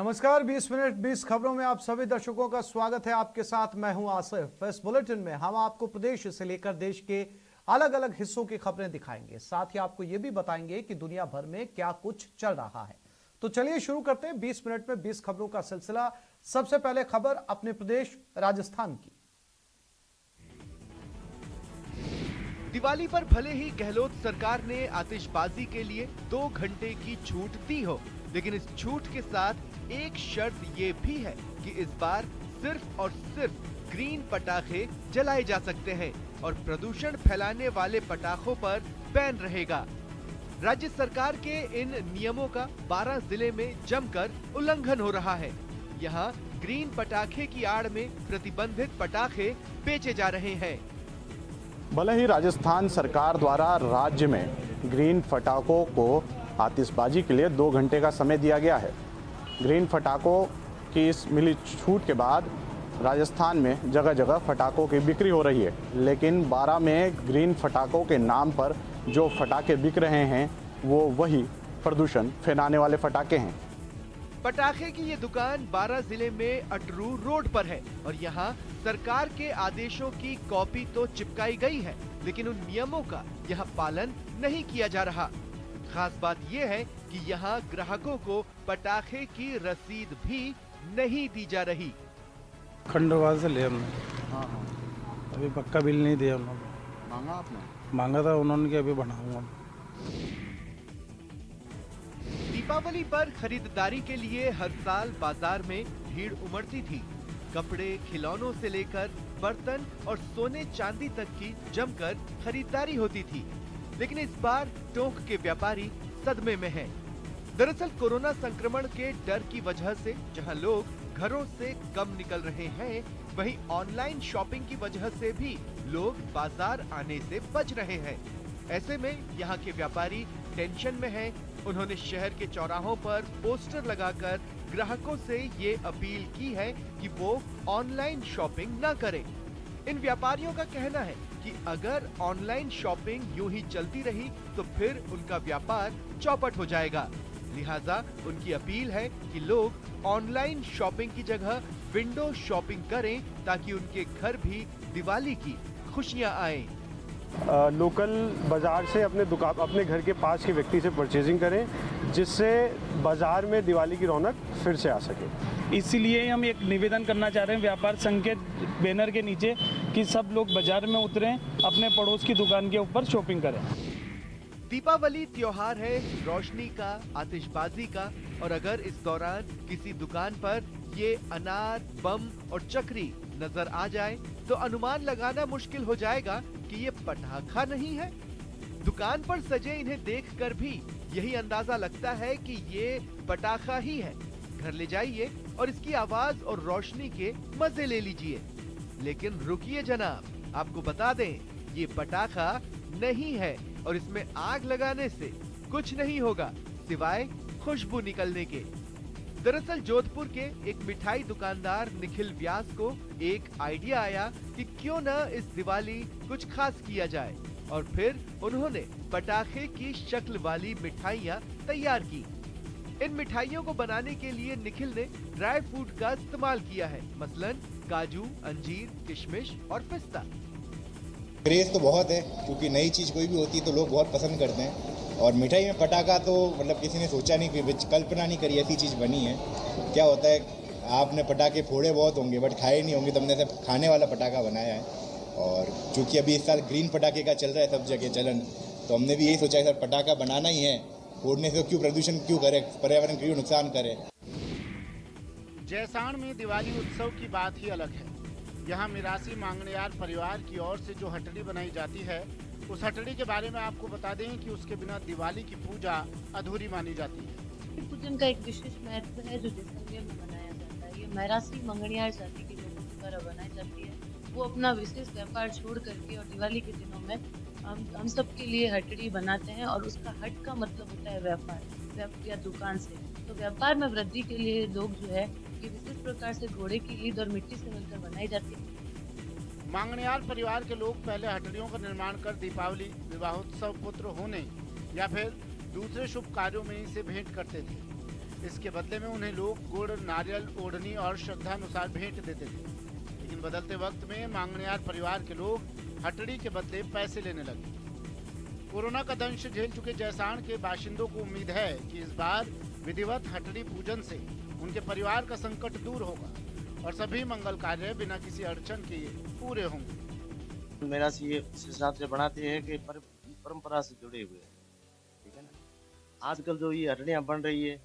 नमस्कार, 20 मिनट 20 खबरों में आप सभी दर्शकों का स्वागत है। आपके साथ मैं हूं आसिफ। इस बुलेटिन में हम आपको प्रदेश से लेकर देश के अलग अलग हिस्सों की खबरें दिखाएंगे। साथ ही आपको यह भी बताएंगे कि दुनिया भर में क्या कुछ चल रहा है। तो चलिए शुरू करते हैं 20 मिनट में 20 खबरों का सिलसिला। सबसे पहले खबर अपने प्रदेश राजस्थान की। दिवाली पर भले ही गहलोत सरकार ने आतिशबाजी के लिए 2 घंटे की छूट दी हो, लेकिन इस छूट के साथ एक शर्त ये भी है कि इस बार सिर्फ और सिर्फ ग्रीन पटाखे जलाए जा सकते हैं और प्रदूषण फैलाने वाले पटाखों पर बैन रहेगा। राज्य सरकार के इन नियमों का 12 जिले में जमकर उल्लंघन हो रहा है। यहाँ ग्रीन पटाखे की आड़ में प्रतिबंधित पटाखे बेचे जा रहे हैं। भले ही राजस्थान सरकार द्वारा राज्य में ग्रीन पटाखों को आतिशबाजी के लिए 2 घंटे का समय दिया गया है। ग्रीन पटाखों की इस मिली छूट के बाद राजस्थान में जगह जगह पटाखों की बिक्री हो रही है, लेकिन 12 में ग्रीन पटाखों के नाम पर जो पटाखे बिक रहे हैं वो वही प्रदूषण फैलाने वाले पटाखे हैं। पटाखे की ये दुकान 12 जिले में अटरू रोड पर है और यहाँ सरकार के आदेशों की कॉपी तो चिपकाई गई है, लेकिन उन नियमों का यहाँ पालन नहीं किया जा रहा। खास बात यह है कि यहाँ ग्राहकों को पटाखे की रसीद भी नहीं दी जा रही। खंडवा से ले हमने। अभी पक्का बिल नहीं दिया उन्होंने। मांगा आपने? मांगा था उन्होंने कि अभी बढ़ाऊंगा। दीपावली पर खरीदारी के लिए हर साल बाजार में भीड़ उमड़ती थी। कपड़े, खिलौनों से लेकर बर्तन और सोने चांदी तक की जमकर खरीदारी होती थी, लेकिन इस बार टोंक के व्यापारी सदमे में हैं। दरअसल कोरोना संक्रमण के डर की वजह से जहां लोग घरों से कम निकल रहे हैं, वहीं ऑनलाइन शॉपिंग की वजह से भी लोग बाजार आने से बच रहे हैं। ऐसे में यहाँ के व्यापारी टेंशन में हैं। उन्होंने शहर के चौराहों पर पोस्टर लगाकर ग्राहकों से ये अपील की है कि वो ऑनलाइन शॉपिंग न करें। इन व्यापारियों का कहना है कि अगर ऑनलाइन शॉपिंग यूं ही चलती रही तो फिर उनका व्यापार चौपट हो जाएगा। लिहाजा उनकी अपील है कि लोग ऑनलाइन शॉपिंग की जगह विंडो शॉपिंग करें ताकि उनके घर भी दिवाली की खुशियां आएं। लोकल बाज़ार से अपने घर के पास के व्यक्ति से परचेजिंग करें, जिससे बाज़ार में दिवाली की रौनक फिर से आ सके। इसीलिए हम एक निवेदन करना चाह रहे हैं व्यापार संघ के बैनर के नीचे कि सब लोग बाजार में उतरें, अपने पड़ोस की दुकान के ऊपर शॉपिंग करें। दीपावली त्योहार है रोशनी का, आतिशबाजी का, और अगर इस दौरान किसी दुकान पर ये अनार, बम और चक्री नजर आ जाए तो अनुमान लगाना मुश्किल हो जाएगा कि ये पटाखा नहीं है। दुकान पर सजे इन्हें देखकर भी यही अंदाजा लगता है कि ये पटाखा ही है। घर ले जाइए और इसकी आवाज और रोशनी के मजे ले लीजिए। लेकिन रुकिए जनाब, आपको बता दें ये पटाखा नहीं है और इसमें आग लगाने से कुछ नहीं होगा सिवाय खुशबू निकलने के। दरअसल जोधपुर के एक मिठाई दुकानदार निखिल व्यास को एक आइडिया आया कि क्यों न इस दिवाली कुछ खास किया जाए, और फिर उन्होंने पटाखे की शक्ल वाली मिठाइयाँ तैयार की। इन मिठाइयों को बनाने के लिए निखिल ने ड्राई फ्रूट का इस्तेमाल किया है, मसलन काजू, अंजीर, किशमिश और पिस्ता। क्रेज तो बहुत है क्योंकि नई चीज़ कोई भी होती है तो लोग बहुत पसंद करते हैं, और मिठाई में पटाखा तो मतलब किसी ने सोचा नहीं, कि कल्पना नहीं करी ऐसी चीज़ बनी है। क्या होता है, आपने पटाखे फोड़े बहुत होंगे बट खाए नहीं होंगे, तो हमने सिर्फ खाने वाला पटाखा बनाया है। और चूँकि अभी इस साल ग्रीन पटाखे का चल रहा है सब जगह चलन, तो हमने भी यही सोचा है सर पटाखा बनाना ही है, फोड़ने से क्यों प्रदूषण क्यों करे, पर्यावरण क्यों नुकसान करे। जैसाण में दिवाली उत्सव की बात ही अलग है। यहाँ मिरासी मांगनेयार परिवार की ओर से जो हटड़ी बनाई जाती है, उस हटड़ी के बारे में आपको बता दें कि उसके बिना दिवाली की पूजा अधूरी मानी जाती है। पूजन का एक विशेष महत्व है जो जैसलमेर में मनाया जाता है। ये मिरासी मांगनेयार जाति के लोगों के द्वारा बनाई जाती है। वो अपना विशेष व्यापार छोड़ करके और दिवाली के दिनों में हम सब के लिए हटड़ी बनाते हैं, और उसका हट का मतलब होता है व्यापार या दुकान से। तो व्यापार में वृद्धि के लिए लोग जो है ये विशेष प्रकार से घोड़े की लीद और मिट्टी से मिलकर बनाई जाती है। मांगनेयार परिवार के लोग पहले हटड़ियों का निर्माण कर दीपावली, विवाहोत्सव, पुत्र होने या फिर दूसरे शुभ कार्यों में इसे भेंट करते थे। इसके बदले में उन्हें लोग गुड़, नारियल, ओढ़नी और श्रद्धानुसार भेंट देते थे। लेकिन बदलते वक्त में मांगणियार परिवार के लोग हटड़ी के बदले पैसे लेने लगे। कोरोना का दंश झेल चुके जैसाण के बाशिंदों को उम्मीद है कि इस बार विधिवत हटड़ी पूजन से उनके परिवार का संकट दूर होगा और सभी मंगल कार्य बिना किसी अड़चन के पूरे होंगे। मेरा ये इस हिसाब से बनाते हैं कि परंपरा से जुड़े हुए हैं, ठीक है ना। आजकल जो ये हटड़ियाँ बन रही है,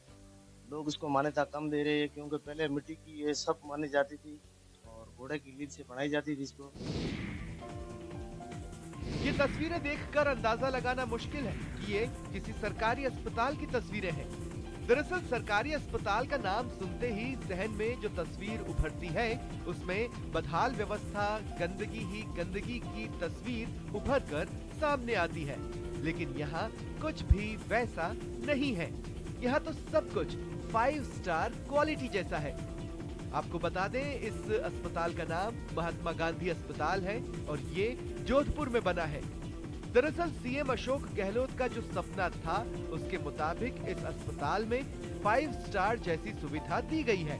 लोग इसको मान्यता कम दे रहे हैं, क्योंकि पहले मिट्टी की ये सब मानी जाती थी और घोड़े की लीद से बनाई जाती थी इसको। ये तस्वीरें देखकर अंदाजा लगाना मुश्किल है कि ये किसी सरकारी अस्पताल की तस्वीरें हैं। दरअसल सरकारी अस्पताल का नाम सुनते ही जहन में जो तस्वीर उभरती है उसमें बदहाल व्यवस्था, गंदगी ही गंदगी की तस्वीर उभर कर सामने आती है। लेकिन यहाँ कुछ भी वैसा नहीं है। यहाँ तो सब कुछ 5 स्टार क्वालिटी जैसा है। आपको बता दें, इस अस्पताल का नाम महात्मा गांधी अस्पताल है और ये जोधपुर में बना है। दरअसल सीएम अशोक गहलोत का जो सपना था उसके मुताबिक इस अस्पताल में 5 स्टार जैसी सुविधा दी गई है।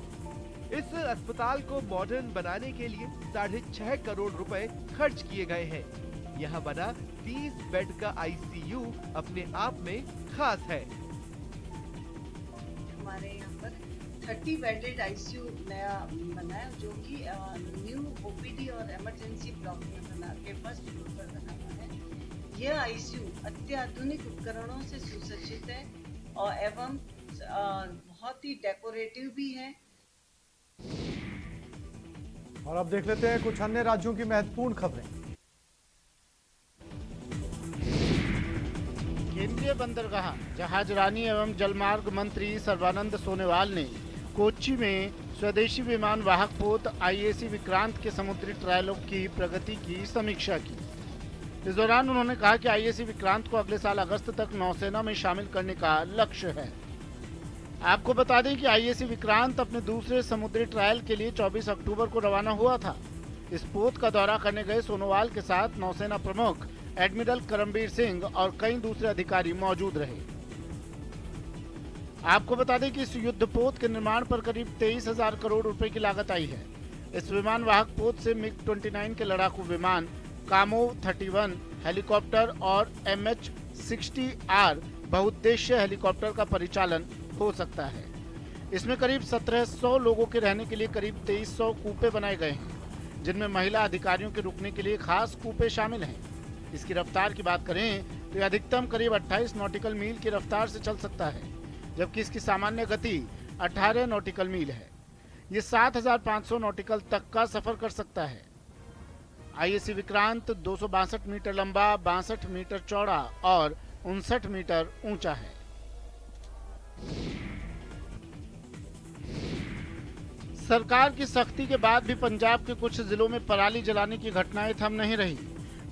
इस अस्पताल को मॉडर्न बनाने के लिए 6.5 करोड़ रुपए खर्च किए गए हैं। यहाँ बना 30 बेड का आईसीयू अपने आप में खास है। हमारे यहाँ पर 30 बेडेड आईसीयू नया बना है, जो कि न्यू ओपीडी और इमरजेंसी ब्लॉक में बना के फर्स्ट फ्लोर पर बना हुआ है। यह आईसीयू अत्याधुनिक उपकरणों से सुसज्जित है और एवं बहुत ही डेकोरेटिव भी है। और अब देख लेते हैं कुछ अन्य राज्यों की महत्वपूर्ण खबरें। केंद्रीय बंदरगाह, जहाजरानी एवं जलमार्ग मंत्री सर्बानंद सोनोवाल ने कोच्चि में स्वदेशी विमान वाहक पोत आईएसी विक्रांत के समुद्री ट्रायलों की प्रगति की समीक्षा की। इस दौरान उन्होंने कहा कि आईएसी विक्रांत को अगले साल अगस्त तक नौसेना में शामिल करने का लक्ष्य है। आपको बता दें कि आईएसी विक्रांत अपने दूसरे समुद्री ट्रायल के लिए 24 अक्टूबर को रवाना हुआ था। इस पोत का दौरा करने गए सोनोवाल के साथ नौसेना प्रमुख एडमिरल करमबीर सिंह और कई दूसरे अधिकारी मौजूद रहे। आपको बता दें कि इस युद्धपोत के निर्माण पर करीब 23,000 करोड़ रुपए की लागत आई है। इस विमान वाहक पोत से MiG-29 के लड़ाकू विमान, कामोव 31 हेलीकॉप्टर और MH-60R बहुउद्देश्य हेलीकॉप्टर का परिचालन हो सकता है। इसमें करीब 1700 लोगों के रहने के लिए करीब 2300 कूपे बनाए गए हैं, जिनमें महिला अधिकारियों के रुकने के लिए खास कूपे शामिल हैं। इसकी रफ्तार की बात करें तो यह अधिकतम करीब 28 नॉटिकल मील की रफ्तार से चल सकता है, जबकि इसकी सामान्य गति 18 नॉटिकल मील है। ये 7,500 नॉटिकल तक का सफर कर सकता है। आईएसी विक्रांत 262 मीटर लंबा, 62 मीटर चौड़ा और 59 मीटर ऊंचा है। सरकार की सख्ती के बाद भी पंजाब के कुछ जिलों में पराली जलाने की घटनाएं थम नहीं रही।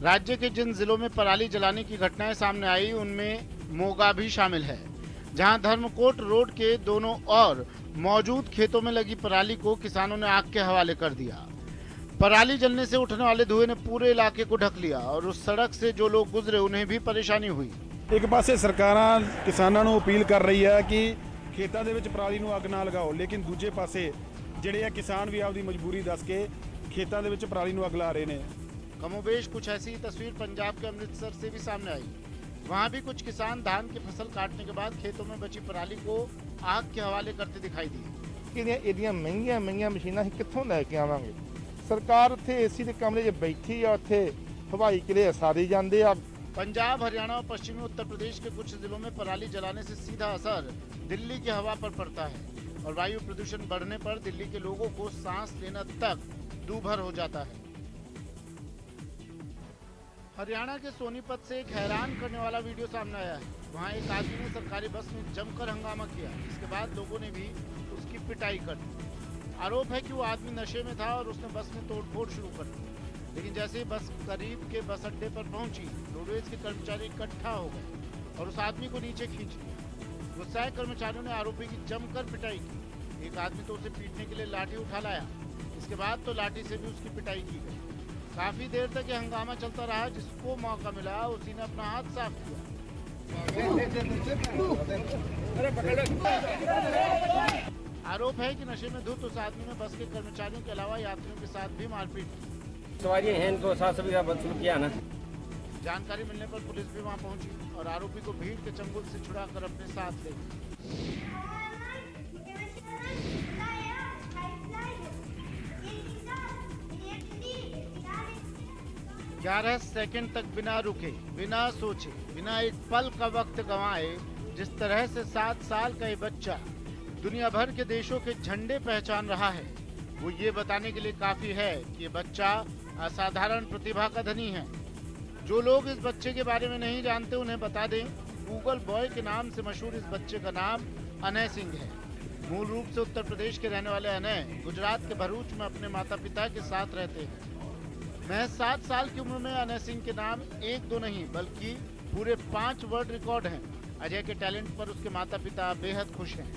राज्य के जिन जिलों में पराली जलाने की घटनाएं सामने आई उनमें मोगा भी शामिल है, जहां धर्मकोट रोड के दोनों ओर मौजूद खेतों में लगी पराली को किसानों ने आग के हवाले कर दिया। पराली जलने से उठने वाले धुएं ने पूरे इलाके को ढक लिया और उस सड़क से जो लोग गुजरे उन्हें भी परेशानी हुई। एक पासे सरकारां किसानां ਨੂੰ अपील कर रही है कि खेतों ਦੇ ਵਿੱਚ ਪਰਾਲੀ ਨੂੰ ਅੱਗ ਨਾ ਲਗਾਓ, लेकिन दूजे पासे ਜਿਹੜੇ ਆ किसान भी ਆਪਦੀ मजबूरी दस के खेतों ਦੇ ਵਿੱਚ ਪਰਾਲੀ ਨੂੰ ਅੱਗ ਲਾ रहे हैं। कमोबेश कुछ ऐसी तस्वीर पंजाब के अमृतसर से भी सामने आई। वहाँ भी कुछ किसान धान की फसल काटने के बाद खेतों में बची पराली को आग के हवाले करते दिखाई दिए। ਇਹਦੀਆਂ ਮਹਿੰਗੀਆਂ ਮਸ਼ੀਨਾਂ ਅਸੀਂ ਕਿੱਥੋਂ ਲੈ ਕੇ ਆਵਾਂਗੇ? ਸਰਕਾਰ ਉੱਥੇ ਏਸੀ ਦੇ ਕਮਰੇ 'ਚ ਬੈਠੀ ਆ, ਉੱਥੇ ਹਵਾਈ ਕਿਲੇ ਸਾਰੇ ਜਾਂਦੇ ਆ। पंजाब, हरियाणा और पश्चिमी उत्तर प्रदेश के कुछ जिलों में पराली जलाने से सीधा असर दिल्ली की हवा पर पड़ता है और वायु प्रदूषण बढ़ने पर दिल्ली के लोगों को सांस लेना तक दूभर हो जाता है। हरियाणा के सोनीपत से एक हैरान करने वाला वीडियो सामने आया है। वहां एक आदमी ने सरकारी बस में जमकर हंगामा किया, जिसके बाद लोगों ने भी उसकी पिटाई कर दी। आरोप है कि वो आदमी नशे में था और उसने बस में तोड़फोड़ शुरू कर दी, लेकिन जैसे ही बस करीब के बस अड्डे पर पहुंची, रोडवेज के कर्मचारी इकट्ठा हो गए और उस आदमी को नीचे खींच लिया। गुस्साए कर्मचारियों ने आरोपी की जमकर पिटाई की। एक आदमी तो उसे पीटने के लिए लाठी उठा लाया, इसके बाद तो लाठी से भी उसकी पिटाई की गई। काफी देर तक यह हंगामा चलता रहा। जिसको मौका मिला उसी ने अपना हाथ साफ किया। आरोप है कि नशे में धुत उस आदमी ने बस के कर्मचारियों के अलावा यात्रियों के साथ भी मारपीट की। सवारी हैं इनको साथ सभी का बदसलूक किया ना। जानकारी मिलने पर पुलिस भी वहां पहुंची और आरोपी को भीड़ के चंगुल से छुड़ाकर अपने साथ ले गई। 11 सेकंड तक बिना रुके, बिना सोचे, बिना एक पल का वक्त गंवाए जिस तरह से 7 साल का ये बच्चा दुनिया भर के देशों के झंडे पहचान रहा है, वो ये बताने के लिए काफी है कि ये बच्चा असाधारण प्रतिभा का धनी है। जो लोग इस बच्चे के बारे में नहीं जानते उन्हें बता दें, गूगल बॉय के नाम से मशहूर इस बच्चे का नाम अनय सिंह है। मूल रूप से उत्तर प्रदेश के रहने वाले अनय गुजरात के भरूच में अपने माता पिता के साथ रहते हैं। महज 7 साल की उम्र में अनय सिंह के नाम 1-2 नहीं बल्कि पूरे 5 वर्ल्ड रिकॉर्ड हैं। अजय के टैलेंट पर उसके माता पिता बेहद खुश हैं।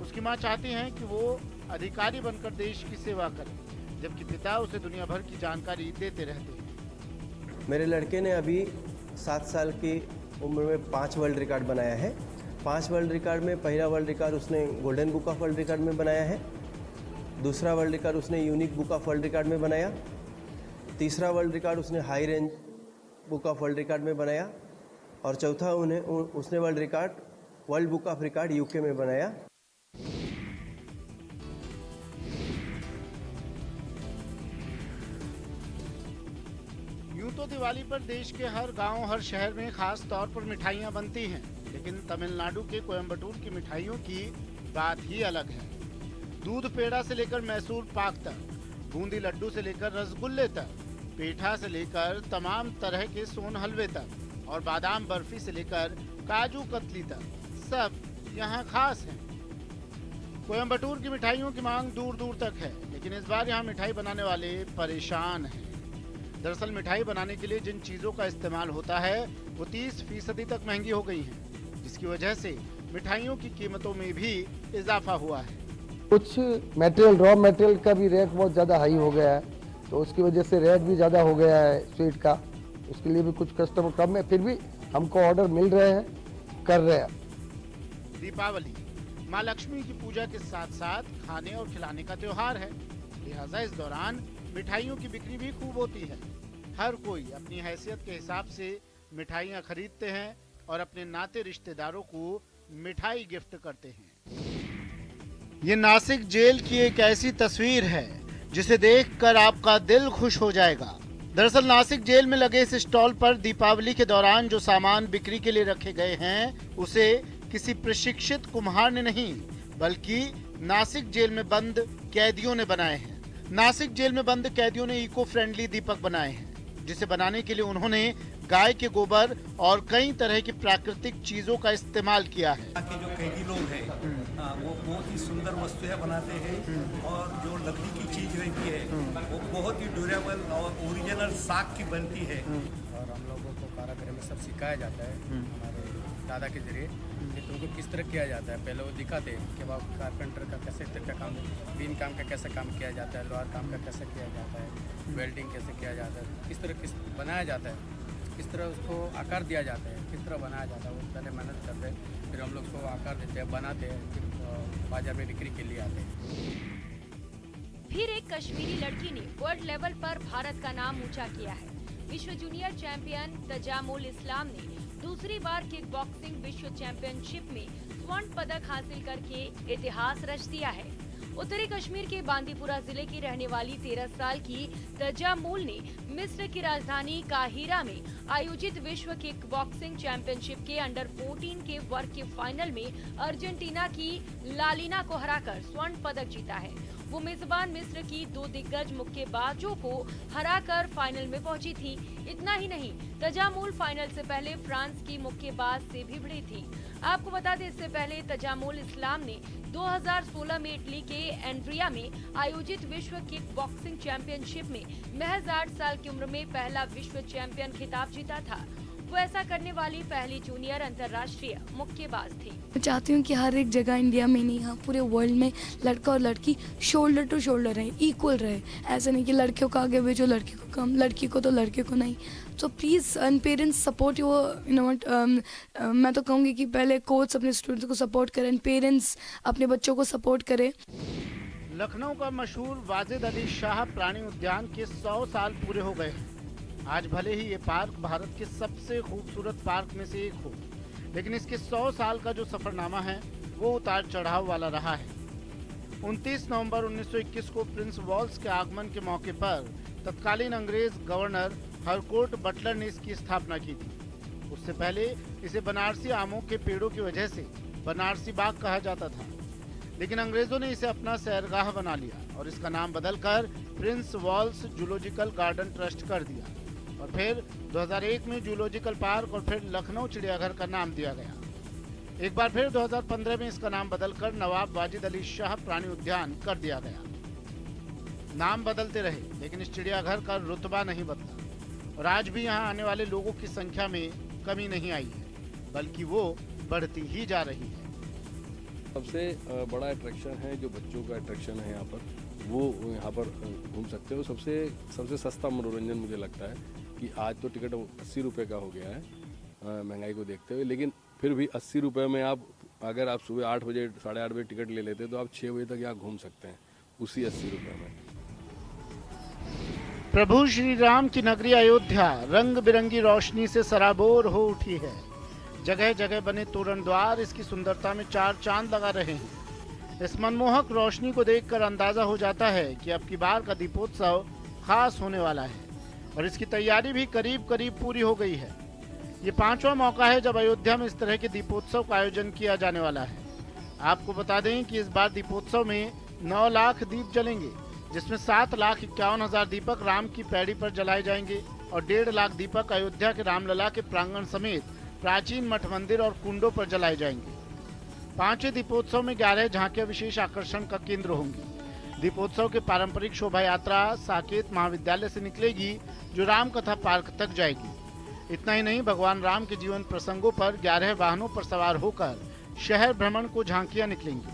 उसकी मां चाहती हैं कि वो अधिकारी बनकर देश की सेवा करे, जबकि पिता उसे दुनिया भर की जानकारी देते रहते हैं। मेरे लड़के ने अभी 7 साल की उम्र में 5 वर्ल्ड रिकॉर्ड बनाया है। 5 वर्ल्ड रिकॉर्ड में पहला वर्ल्ड रिकॉर्ड उसने golden book of world record में बनाया है, दूसरा वर्ल्ड रिकॉर्ड उसने unique book of world record में बनाया, तीसरा वर्ल्ड रिकॉर्ड उसने high range book of world record में बनाया और चौथा उसने world book of record UK में बनाया। यूं तो दिवाली पर देश के हर गांव, हर शहर में खास तौर पर मिठाइयां बनती हैं, लेकिन तमिलनाडु के कोयम्बटूर की मिठाइयों की बात ही अलग है। दूध पेड़ा से लेकर मैसूर पाक तक, बूंदी लड्डू से लेकर रसगुल्ले तक, पेठा से लेकर तमाम तरह के सोन हलवे तक और बादाम बर्फी से लेकर काजू कतली तक, सब यहाँ खास हैं। कोयम्बटूर की मिठाइयों की मांग दूर दूर तक है, लेकिन इस बार यहाँ मिठाई बनाने वाले परेशान हैं। दरअसल मिठाई बनाने के लिए जिन चीजों का इस्तेमाल होता है वो 30% तक महंगी हो गई हैं, जिसकी वजह से मिठाइयों की कीमतों में भी इजाफा हुआ है। कुछ मटेरियल, रॉ मटेरियल का भी रेट बहुत ज़्यादा हाई हो गया है, तो उसकी वजह से रेट भी ज़्यादा हो गया है स्वीट का। उसके लिए भी कुछ कस्टमर कम है, फिर भी हमको ऑर्डर मिल रहे हैं, कर रहे हैं। दीपावली माँ लक्ष्मी की पूजा के साथ साथ खाने और खिलाने का त्योहार है, लिहाजा इस दौरान मिठाइयों की बिक्री भी खूब होती है। हर कोई अपनी हैसियत के हिसाब से मिठाइयाँ खरीदते हैं और अपने नाते रिश्तेदारों को मिठाई गिफ्ट करते हैं। ये नासिक जेल की एक ऐसी तस्वीर है जिसे देखकर आपका दिल खुश हो जाएगा। दरअसल नासिक जेल में लगे इस स्टॉल पर दीपावली के दौरान जो सामान बिक्री के लिए रखे गए हैं उसे किसी प्रशिक्षित कुम्हार ने नहीं बल्कि नासिक जेल में बंद कैदियों ने बनाए हैं। नासिक जेल में बंद कैदियों ने इको फ्रेंडली दीपक बनाए हैं, जिसे बनाने के लिए उन्होंने गाय के गोबर और कई तरह की प्राकृतिक चीजों का इस्तेमाल किया है। के जो कैदी लोग हैं वो बहुत ही सुंदर वस्तुएं बनाते हैं और जो लकड़ी की चीज रहती है वो बहुत ही ड्यूरेबल और ओरिजिनल साग की बनती है। और हम लोगों को कारागृह में सब सिखाया जाता है हमारे दादा के जरिए कि तुमको किस तरह किया जाता है। पहले वो दिखाते हैं कि वह कारपेंटर का कैसे तरह का काम, बीम काम का कैसे काम किया जाता है, लोहार काम का कैसे किया जाता है, वेल्डिंग कैसे किया जाता है, किस तरह बनाया जाता है, किस तरह उसको आकार दिया जाता है, किस तरह बनाया जाता है। वो पहले मेहनत करते हैं, फिर हम लोग उसको आकार देते हैं, बनाते हैं, फिर बाजार में बिक्री के लिए आते हैं। फिर एक कश्मीरी लड़की ने वर्ल्ड लेवल पर भारत का नाम ऊंचा किया है। विश्व जूनियर चैंपियन तजामुल इस्लाम ने दूसरी बार किक बॉक्सिंग विश्व चैंपियनशिप में स्वर्ण पदक हासिल करके इतिहास रच दिया है। उत्तरी कश्मीर के बांदीपुरा जिले की रहने वाली 13 साल की तजामुल ने मिस्र की राजधानी काहिरा में आयोजित विश्व किक बॉक्सिंग चैंपियनशिप के अंडर 14 के वर्ग के फाइनल में अर्जेंटीना की लालिना को हराकर स्वर्ण पदक जीता है। वो मेजबान मिस्र की 2 दिग्गज मुक्केबाजों को हराकर फाइनल में पहुंची थी। इतना ही नहीं, तजामुल फाइनल से पहले फ्रांस की मुक्केबाज से भी भिड़ी थी। आपको बता दें, इससे पहले तजामुल इस्लाम ने 2016 में इटली के एंड्रिया में आयोजित विश्व किक बॉक्सिंग चैंपियनशिप में महज 8 साल की उम्र में पहला विश्व चैंपियन खिताब जीता था। वो ऐसा करने वाली पहली जूनियर अंतर्राष्ट्रीय मुक्केबाज थी। मैं चाहती हूँ कि हर एक जगह इंडिया में नहीं, यहाँ पूरे वर्ल्ड में लड़का और लड़की शोल्डर टू शोल्डर रहे, इक्वल रहे। ऐसा नहीं कि लड़कियों को आगे भेजो, लड़की को कम, लड़की को तो लड़के को नहीं। So please parents support your मैं तो कहूँगी कि पहले कोच अपने स्टूडेंट्स को सपोर्ट करें, पेरेंट्स अपने बच्चों को सपोर्ट करें। लखनऊ का मशहूर वाजिद अली शाह प्राणी उद्यान के 100 साल पूरे हो गए हैं। आज भले ही ये पार्क भारत के सबसे खूबसूरत पार्क में से एक हो, लेकिन इसके 100 साल का जो सफरनामा है वो उतार चढ़ाव वाला रहा है। 29 नवंबर 1921 को प्रिंस वॉल्स के आगमन के मौके पर तत्कालीन अंग्रेज गवर्नर हरकोर्ट बटलर ने इसकी स्थापना की थी। उससे पहले इसे बनारसी आमों के पेड़ों की वजह से बनारसी बाग कहा जाता था, लेकिन अंग्रेजों ने इसे अपना सैरगाह बना लिया और इसका नाम बदलकर Prince walls zoological garden trust कर दिया और फिर 2001 में जूलॉजिकल पार्क और फिर लखनऊ चिड़ियाघर का नाम दिया गया। एक बार फिर 2015 में इसका नाम बदलकर नवाब वाजिद अली शाह प्राणी उद्यान कर दिया गया। नाम बदलते रहे लेकिन इस चिड़ियाघर का रुतबा नहीं बदला और आज भी यहाँ आने वाले लोगों की संख्या में कमी नहीं आई है, बल्कि वो बढ़ती ही जा रही है। सबसे बड़ा अट्रैक्शन है जो बच्चों का अट्रैक्शन है यहाँ पर, वो यहाँ पर घूम सकते हो। सबसे सस्ता मनोरंजन मुझे लगता है कि आज तो टिकट 80 रुपये का हो गया है महंगाई को देखते हुए, लेकिन फिर भी 80 रुपये में आप अगर आप सुबह 8 बजे 8:30 बजे टिकट ले लेते तो आप 6 बजे तक यहाँ घूम सकते हैं उसी 80 रुपये में। प्रभु श्री राम की नगरी अयोध्या रंग बिरंगी रोशनी से सराबोर हो उठी है। जगह जगह बने तोरण द्वार इसकी सुंदरता में 4 चांद लगा रहे हैं। इस मनमोहक रोशनी को देखकर अंदाजा हो जाता है कि अब की बार का दीपोत्सव खास होने वाला है और इसकी तैयारी भी करीब करीब पूरी हो गई है। ये 5वां मौका है जब अयोध्या में इस तरह के दीपोत्सव का आयोजन किया जाने वाला है। आपको बता दें कि इस बार दीपोत्सव में 9 लाख दीप जलेंगे, जिसमें 7,51,000 दीपक राम की पैड़ी पर जलाए जाएंगे और 1.5 लाख दीपक अयोध्या के रामलला के प्रांगण समेत प्राचीन मठ मंदिर और कुंडों पर जलाए जाएंगे। 5वें दीपोत्सव में 11 झांकियां विशेष आकर्षण का केंद्र होंगी। दीपोत्सव के पारंपरिक शोभा यात्रा साकेत महाविद्यालय से निकलेगी जो राम कथा पार्क तक जाएगी। इतना ही नहीं, भगवान राम के जीवन प्रसंगों पर 11 वाहनों पर सवार होकर शहर भ्रमण को झांकियां निकलेंगी।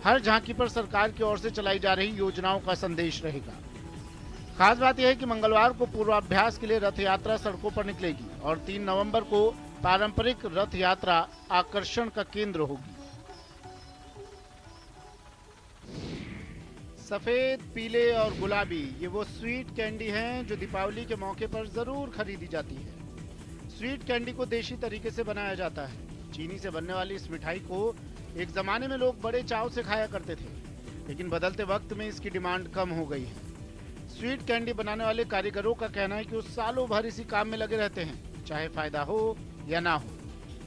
हर झांकी पर सरकार की ओर से चलाई जा रही योजनाओं का संदेश रहेगा। खास बात यह है कि मंगलवार को पूर्वाभ्यास के लिए रथ यात्रा सड़कों पर निकलेगी और 3 नवंबर को पारंपरिक रथ यात्रा आकर्षण का केंद्र होगी। सफेद, पीले और गुलाबी ये वो स्वीट कैंडी हैं जो दीपावली के मौके पर जरूर खरीदी जाती है। स्वीट कैंडी को देशी तरीके से बनाया जाता है। चीनी से बनने वाली इस मिठाई को एक जमाने में लोग बड़े चाव से खाया करते थे, लेकिन बदलते वक्त में इसकी डिमांड कम हो गई है। स्वीट कैंडी बनाने वाले कारीगरों का कहना है कि वो सालों भर इसी काम में लगे रहते हैं, चाहे फायदा हो या ना हो।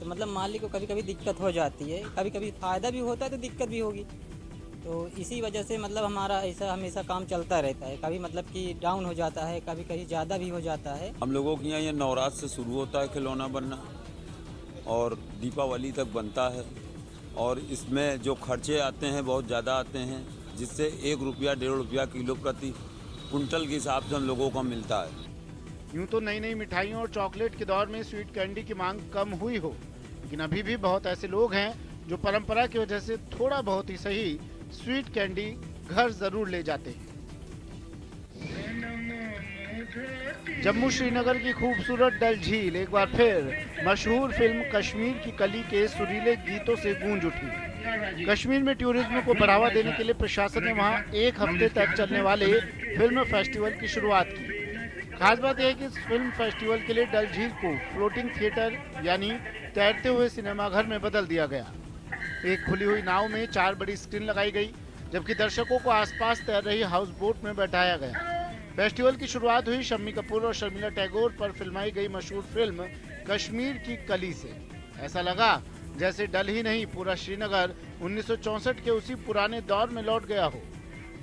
तो मतलब मालिक को कभी कभी दिक्कत हो जाती है, कभी कभी फायदा भी होता है तो दिक्कत भी होगी, तो इसी वजह से मतलब हमारा ऐसा हमेशा काम चलता रहता है। कभी मतलब कि डाउन हो जाता है, कभी कहीं ज़्यादा भी हो जाता है। हम लोगों के यहाँ ये नवरात से शुरू होता है खिलौना बनना और दीपावली तक बनता है और इसमें जो खर्चे आते हैं बहुत ज़्यादा आते हैं, जिससे 1 रुपया 1.5 रुपया किलो प्रति कुंटल के हिसाब से हम लोगों को मिलता है। यूँ तो नई नई मिठाइयों और चॉकलेट के दौर में स्वीट कैंडी की मांग कम हुई हो, लेकिन अभी भी बहुत ऐसे लोग हैं जो परंपरा की वजह से थोड़ा बहुत ही सही स्वीट कैंडी घर जरूर ले जाते हैं। जम्मू श्रीनगर की खूबसूरत डल झील एक बार फिर मशहूर फिल्म कश्मीर की कली के सुरीले गीतों से गूंज उठी। कश्मीर में टूरिज्म को बढ़ावा देने के लिए प्रशासन ने वहां 1 हफ्ते तक चलने वाले फिल्म फेस्टिवल की शुरुआत की। खास बात यह है कि इस फिल्म फेस्टिवल के लिए डल झील को फ्लोटिंग थिएटर यानी तैरते हुए सिनेमाघर में बदल दिया गया। एक खुली हुई नाव में 4 बड़ी स्क्रीन लगाई गई, जबकि दर्शकों को आसपास तैर रही हाउस बोट में बैठाया गया। फेस्टिवल की शुरुआत हुई शम्मी कपूर और शर्मिला टैगोर पर फिल्माई गई मशहूर फिल्म कश्मीर की कली से। ऐसा लगा जैसे डल ही नहीं, पूरा श्रीनगर 1964 के उसी पुराने दौर में लौट गया हो।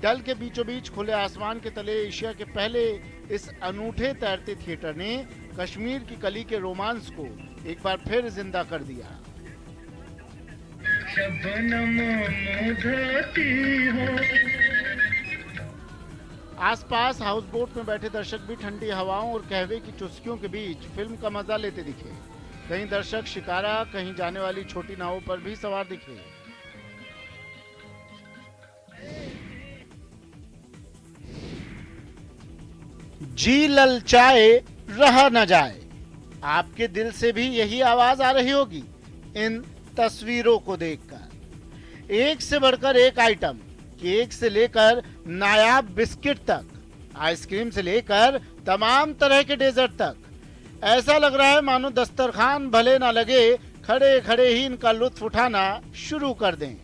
डल के बीचों बीच खुले आसमान के तले एशिया के पहले इस अनूठे तैरते थिएटर ने कश्मीर की कली के रोमांस को एक बार फिर जिंदा कर दिया। आसपास हाउस बोट में बैठे दर्शक भी ठंडी हवाओं और कहवे की चुस्कियों के बीच फिल्म का मजा लेते दिखे। कहीं दर्शक शिकारा, कहीं जाने वाली छोटी नावों पर भी सवार दिखे। जी ललचाए रहा न जाए। आपके दिल से भी यही आवाज आ रही होगी इन तस्वीरों को देखकर। एक से बढ़कर एक आइटम, केक से लेकर नायाब बिस्किट तक, आइसक्रीम से लेकर तमाम तरह के डेजर्ट तक। ऐसा लग रहा है मानो दस्तरखान भले ना लगे, खड़े खड़े ही इनका लुत्फ उठाना शुरू कर दें।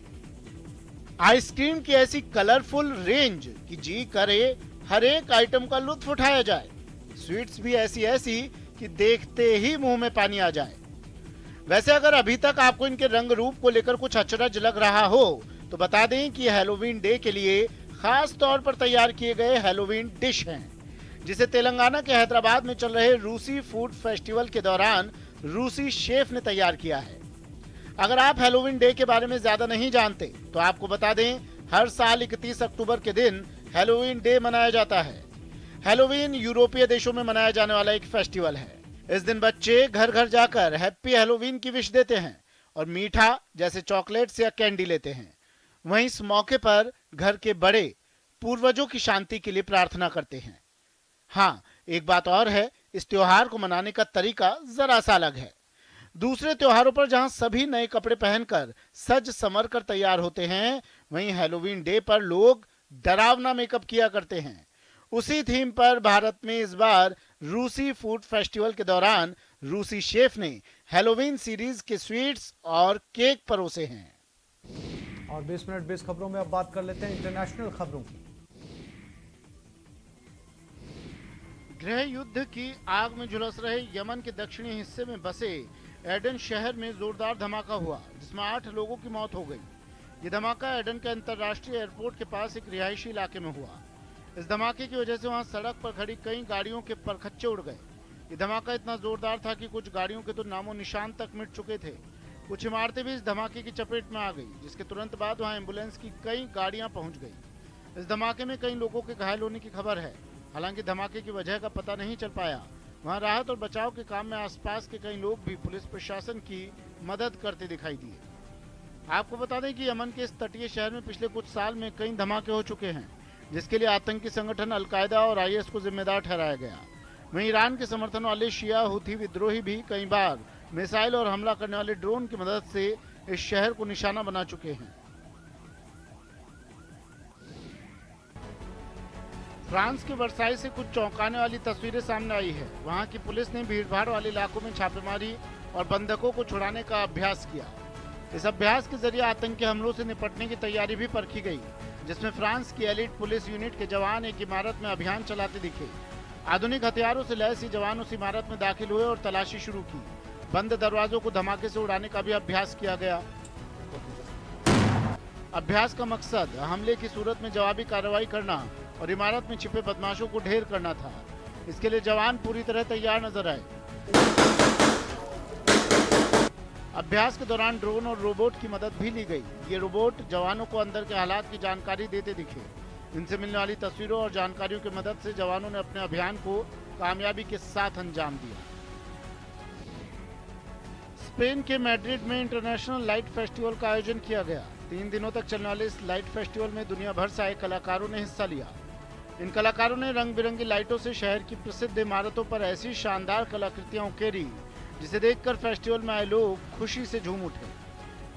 आइसक्रीम की ऐसी कलरफुल रेंज कि जी करे हर एक आइटम का लुत्फ उठाया जाए। स्वीट्स भी ऐसी ऐसी कि देखते ही मुंह में पानी आ जाए। वैसे अगर अभी तक आपको इनके रंग रूप को लेकर कुछ अचरज लग रहा हो तो बता दें कि हैलोवीन डे के लिए खास तौर पर तैयार किए गए हैलोवीन डिश हैं, जिसे तेलंगाना के हैदराबाद में चल रहे रूसी फूड फेस्टिवल के दौरान रूसी शेफ ने तैयार किया है। अगर आप हैलोवीन डे के बारे में ज्यादा नहीं जानते तो आपको बता दें, हर साल 31 अक्टूबर के दिन हैलोवीन डे मनाया जाता है। हैलोवीन यूरोपीय देशों में मनाया जाने वाला एक फेस्टिवल है। इस दिन बच्चे घर घर जाकर हैप्पी हैलोवीन की विश देते हैं और मीठा जैसे चॉकलेट्स या कैंडी लेते हैं। वहीं इस मौके पर घर के बड़े पूर्वजों की शांति के लिए प्रार्थना करते हैं। हाँ, एक बात और है, इस त्योहार को मनाने का तरीका जरा सा अलग है। दूसरे त्योहारों पर जहां सभी नए कपड़े पहनकर सज संवर कर तैयार होते हैं, वहीं हैलोवीन डे पर लोग डरावना मेकअप किया करते हैं। उसी थीम पर भारत में इस बार रूसी फूड फेस्टिवल के दौरान रूसी शेफ ने हैलोवीन सीरीज के स्वीट्स और केक परोसे हैं। और 20 मिनट 20 खबरों में अब बात कर लेते हैं इंटरनेशनल खबरों की। गृह युद्ध की आग में झुलस रहे यमन के दक्षिणी हिस्से में बसे एडन शहर में जोरदार धमाका हुआ, जिसमें 8 लोगों की मौत हो गई। ये धमाका एडन के अंतर्राष्ट्रीय एयरपोर्ट के पास एक रिहायशी इलाके में हुआ। इस धमाके की वजह से वहां सड़क पर खड़ी कई गाड़ियों के परखच्चे उड़ गए। ये धमाका इतना जोरदार था कि कुछ गाड़ियों के तो नामो निशान तक मिट चुके थे। कुछ इमारतें भी इस धमाके की चपेट में आ गई, जिसके तुरंत बाद वहां एम्बुलेंस की कई गाड़ियां पहुंच गई। इस धमाके में कई लोगों के घायल होने की खबर है। हालांकि धमाके की वजह का पता नहीं चल पाया। वहां राहत और बचाव के काम में आसपास के कई लोग भी पुलिस प्रशासन की मदद करते दिखाई दिए। आपको बता दें कि यमन के इस तटीय शहर में पिछले कुछ साल में कई धमाके हो चुके हैं, जिसके लिए आतंकी संगठन अलकायदा और आईएस को जिम्मेदार ठहराया गया। वहीं ईरान के समर्थन वाले शिया हुथी विद्रोही भी कई बार मिसाइल और हमला करने वाले ड्रोन की मदद से इस शहर को निशाना बना चुके हैं। फ्रांस के वर्साई से कुछ चौंकाने वाली तस्वीरें सामने आई है। वहां की पुलिस ने भीड़भाड़ वाले इलाकों में छापेमारी और बंधकों को छुड़ाने का अभ्यास किया। इस अभ्यास के जरिए आतंकी हमलों से निपटने की तैयारी भी परखी गई, जिसमें फ्रांस की एलिट पुलिस यूनिट के जवान एक इमारत में अभियान चलाते दिखे। आधुनिक हथियारों से लैस ये जवान उस इमारत में दाखिल हुए और तलाशी शुरू की। बंद दरवाजों को धमाके से उड़ाने का भी अभ्यास किया गया। अभ्यास का मकसद हमले की सूरत में जवाबी कार्रवाई करना और इमारत में छिपे बदमाशों को ढेर करना था। इसके लिए जवान पूरी तरह तैयार नजर आए। अभ्यास के दौरान ड्रोन और रोबोट की मदद भी ली गई। ये रोबोट जवानों को अंदर के हालात की जानकारी देते दिखे। इनसे मिलने वाली तस्वीरों और जानकारियों की मदद से जवानों ने अपने अभियान को कामयाबी के साथ अंजाम दिया। स्पेन के मैड्रिड में इंटरनेशनल लाइट फेस्टिवल का आयोजन किया गया। 3 दिनों तक चलने वाले इस लाइट फेस्टिवल में दुनिया भर से आए कलाकारों ने हिस्सा लिया। इन कलाकारों ने रंग बिरंगी लाइटों से शहर की प्रसिद्ध इमारतों पर ऐसी शानदार कलाकृतियां उकेरी, जिसे देखकर फेस्टिवल में आए लोग खुशी से झूम उठे।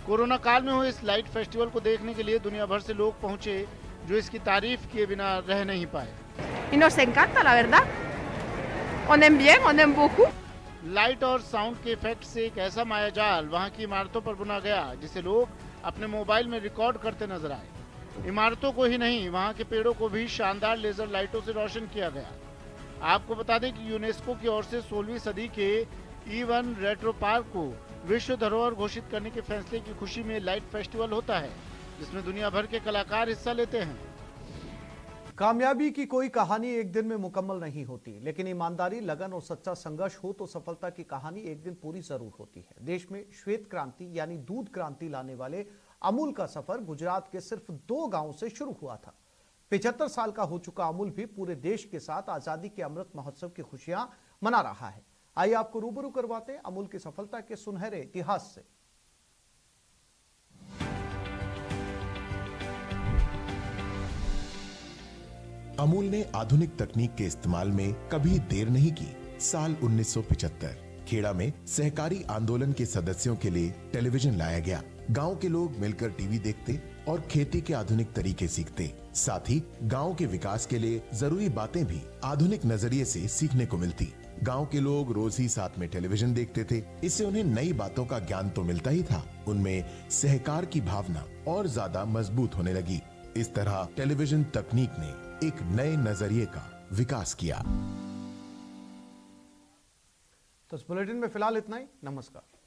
कोरोना काल में हुए इस लाइट फेस्टिवल को देखने के लिए दुनिया भर से लोग पहुंचे, जो इसकी तारीफ किए बिना रह नहीं पाए। Y nos encanta, la verdad. Ponen bien, ponen beaucoup. Light और साउंड के इफेक्ट से एक ऐसा मायाजाल वहां की इमारतों पर बुना गया, जिसे लोग अपने मोबाइल में रिकॉर्ड करते नजर आए। इमारतों को ही नहीं, वहां के पेड़ों को भी शानदार लेजर लाइटों से रोशन किया गया। आपको बता दें कि यूनेस्को की ओर से 16वीं सदी के E1 रेट्रो पार्क को विश्व धरोहर घोषित करने के फैसले की खुशी में लाइट फेस्टिवल होता है, जिसमें दुनिया भर के कलाकार हिस्सा लेते हैं। कामयाबी की कोई कहानी एक दिन में मुकम्मल नहीं होती, लेकिन ईमानदारी, लगन और सच्चा संघर्ष हो तो सफलता की कहानी एक दिन पूरी जरूर होती है। देश में श्वेत क्रांति यानी दूध क्रांति लाने वाले अमूल का सफर गुजरात के सिर्फ 2 गांवों से शुरू हुआ था। 75 साल का हो चुका अमूल भी पूरे देश के साथ आजादी के अमृत महोत्सव की खुशियां मना रहा है। आइए आपको रूबरू करवाते हैं अमूल की सफलता के सुनहरे इतिहास से। अमूल ने आधुनिक तकनीक के इस्तेमाल में कभी देर नहीं की। साल 1975 खेड़ा में सहकारी आंदोलन के सदस्यों के लिए टेलीविजन लाया गया। गांव के लोग मिलकर टीवी देखते और खेती के आधुनिक तरीके सीखते। साथ ही गांव के विकास के लिए जरूरी बातें भी आधुनिक नजरिए से सीखने को मिलती। गांव के लोग रोज ही साथ में टेलीविजन देखते थे। इससे उन्हें नई बातों का ज्ञान तो मिलता ही था, उनमें सहकार की भावना और ज्यादा मजबूत होने लगी। इस तरह टेलीविजन तकनीक ने एक नए नजरिए का विकास किया। तो इस बुलेटिन में फिलहाल इतना ही। नमस्कार।